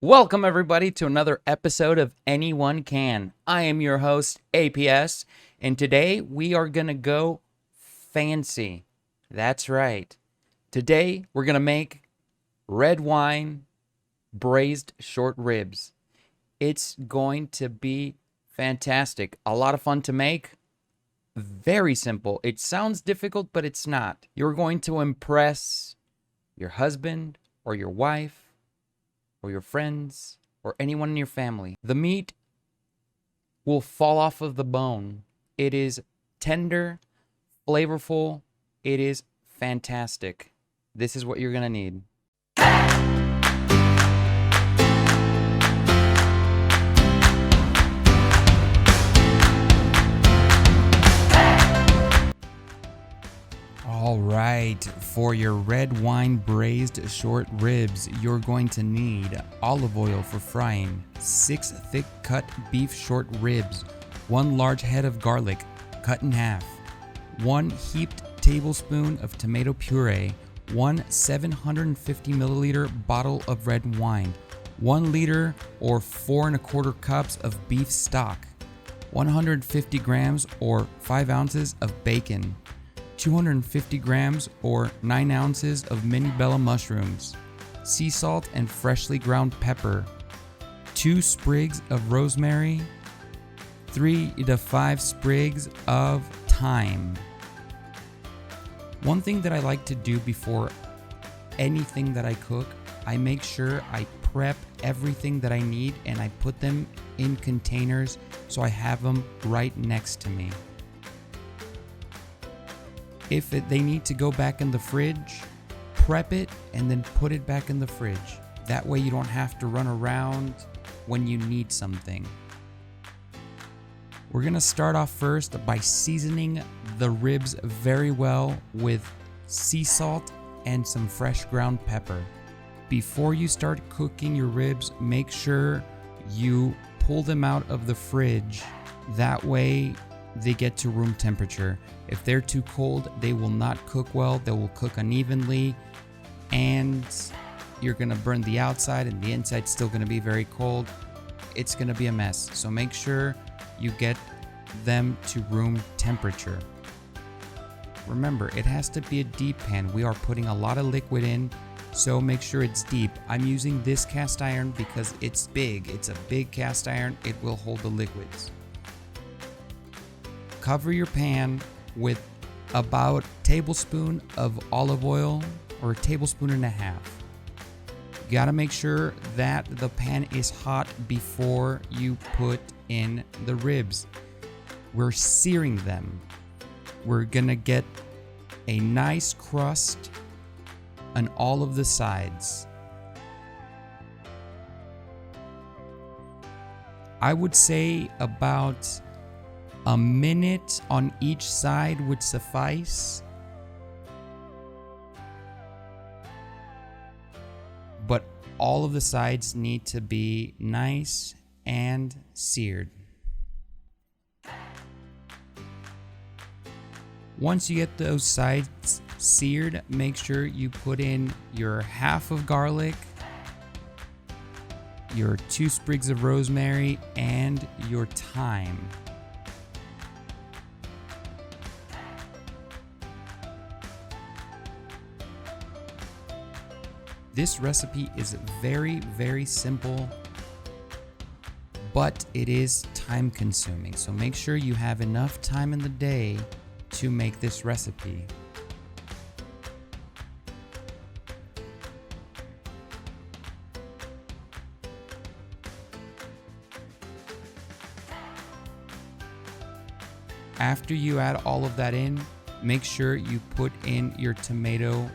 Welcome, everybody, to another episode of Anyone Can. I am your host, APS, and today we are going to go fancy. That's right. Today we're going to make red wine braised short ribs. It's going to be fantastic. A lot of fun to make. Very simple. It sounds difficult, but it's not. You're going to impress your husband or your wife or your friends, or anyone in your family. The meat will fall off of the bone. It is tender, flavorful. It is fantastic. This is what you're going to need. All right, for your red wine braised short ribs, you're going to need olive oil for frying, 6 thick cut beef short ribs, 1 large head of garlic cut in half, 1 heaped tablespoon of tomato puree, 1 750 milliliter bottle of red wine, 1 liter or 4 1/4 cups of beef stock, 150 grams or 5 ounces of bacon, 250 grams or 9 ounces of mini bella mushrooms, sea salt and freshly ground pepper, 2 sprigs of rosemary, 3 to 5 sprigs of thyme. One thing that I like to do before anything that I cook, I make sure I prep everything that I need and I put them in containers so I have them right next to me. If they need to go back in the fridge, prep it and then put it back in the fridge. That way you don't have to run around when you need something. We're gonna start off first by seasoning the ribs very well with sea salt and some fresh ground pepper. Before you start cooking your ribs, make sure you pull them out of the fridge. That way they get to room temperature. If they're too cold, they will not cook well. They will cook unevenly and you're gonna burn the outside and the inside's still gonna be very cold. It's gonna be a mess. So make sure you get them to room temperature. Remember, it has to be a deep pan. We are putting a lot of liquid in, so make sure it's deep. I'm using this cast iron because it's big. It's a big cast iron. It will hold the liquids. Cover your pan with about a tablespoon of olive oil or a tablespoon and a half. You gotta make sure that the pan is hot before you put in the ribs. We're searing them. We're gonna get a nice crust on all of the sides. I would say about a minute on each side would suffice, but all of the sides need to be nice and seared. Once you get those sides seared, make sure you put in your half of garlic, your 2 sprigs of rosemary, and your thyme. This recipe is very, very simple, but it is time consuming. So make sure you have enough time in the day to make this recipe. After you add all of that in, make sure you put in your tomato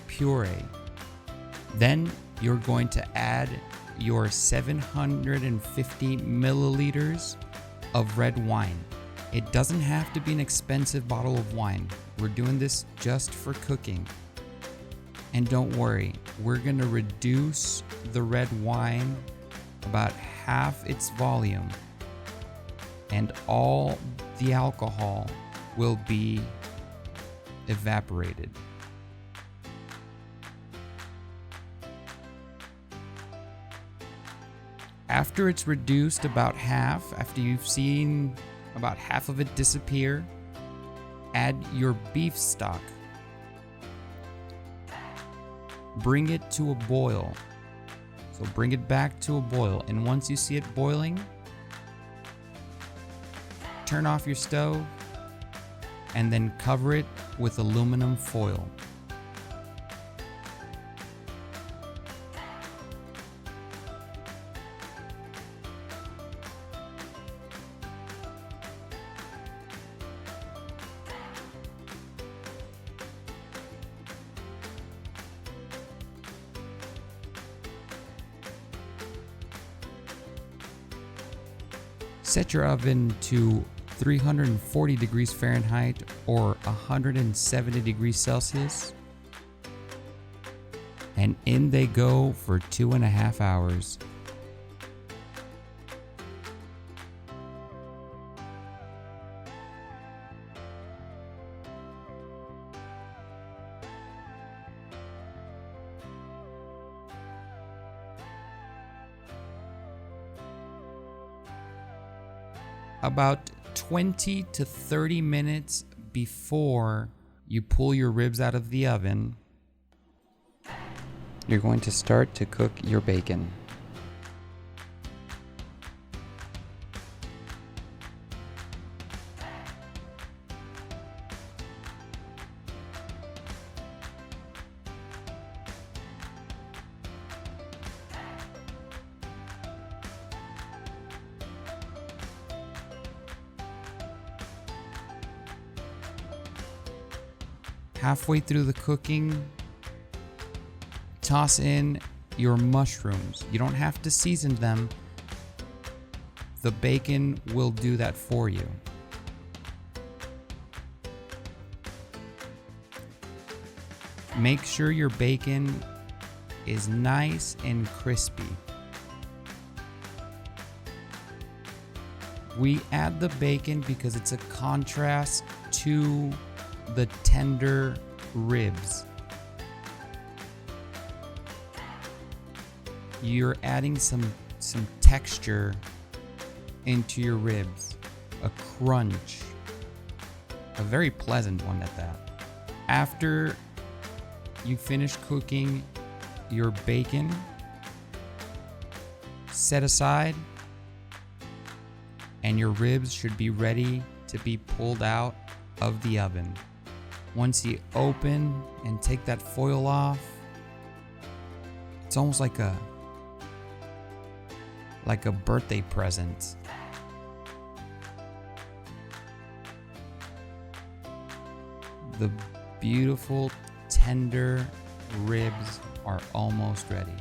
puree. Then you're going to add your 750 milliliters of red wine. It doesn't have to be an expensive bottle of wine. We're doing this just for cooking. And don't worry, we're gonna reduce the red wine about half its volume, and all the alcohol will be evaporated. After it's reduced about half, after you've seen about half of it disappear, add your beef stock. Bring it to a boil. So bring it back to a boil, and once you see it boiling, turn off your stove and then cover it with aluminum foil. Set your oven to 340 degrees Fahrenheit or 170 degrees Celsius. And in they go for 2.5 hours. About 20 to 30 minutes before you pull your ribs out of the oven, you're going to start to cook your bacon. Halfway through the cooking, toss in your mushrooms. You don't have to season them. The bacon will do that for you. Make sure your bacon is nice and crispy. We add the bacon because it's a contrast to the tender ribs. You're adding some texture into your ribs, a crunch, a very pleasant one at that. After you finish cooking your bacon, set aside, and your ribs should be ready to be pulled out of the oven. Once you open and take that foil off, it's almost like a birthday present. The beautiful, tender ribs are almost ready.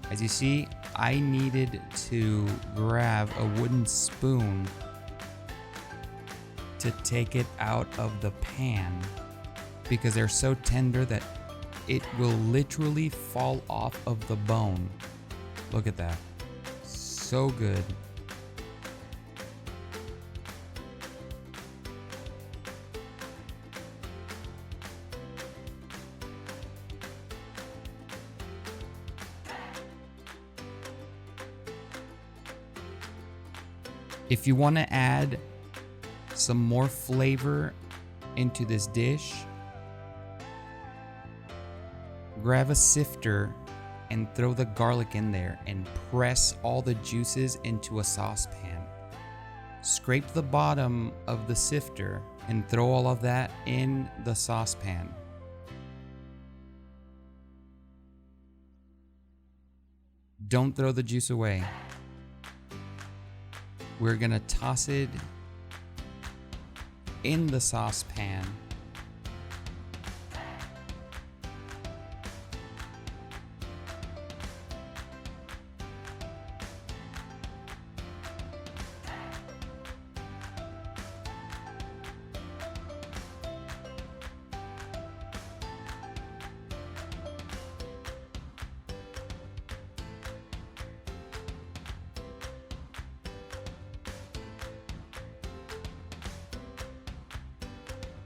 As you see, I needed to grab a wooden spoon to take it out of the pan because they're so tender that it will literally fall off of the bone. Look at that. So good. If you want to add some more flavor into this dish, grab a sifter and throw the garlic in there and press all the juices into a saucepan. Scrape the bottom of the sifter and throw all of that in the saucepan. Don't throw the juice away. We're gonna toss it in the saucepan.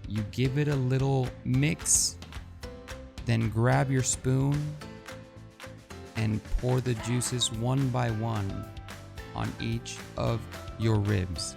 You give it a little mix, then grab your spoon pour the juices one by one on each of your ribs.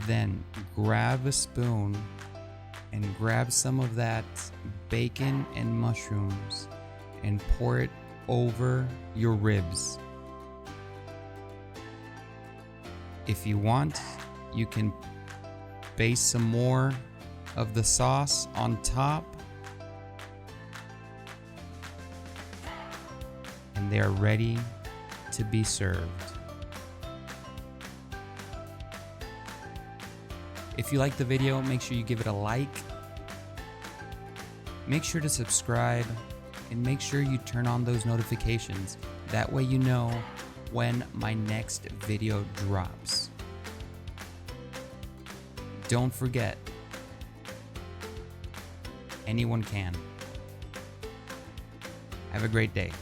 Then grab a spoon and grab some of that bacon and mushrooms and pour it over your ribs. If you want, you can baste some more of the sauce on top, and they are ready to be served. If you like the video, make sure you give it a like. Make sure to subscribe and make sure you turn on those notifications. That way you know when my next video drops. Don't forget, anyone can. Have a great day.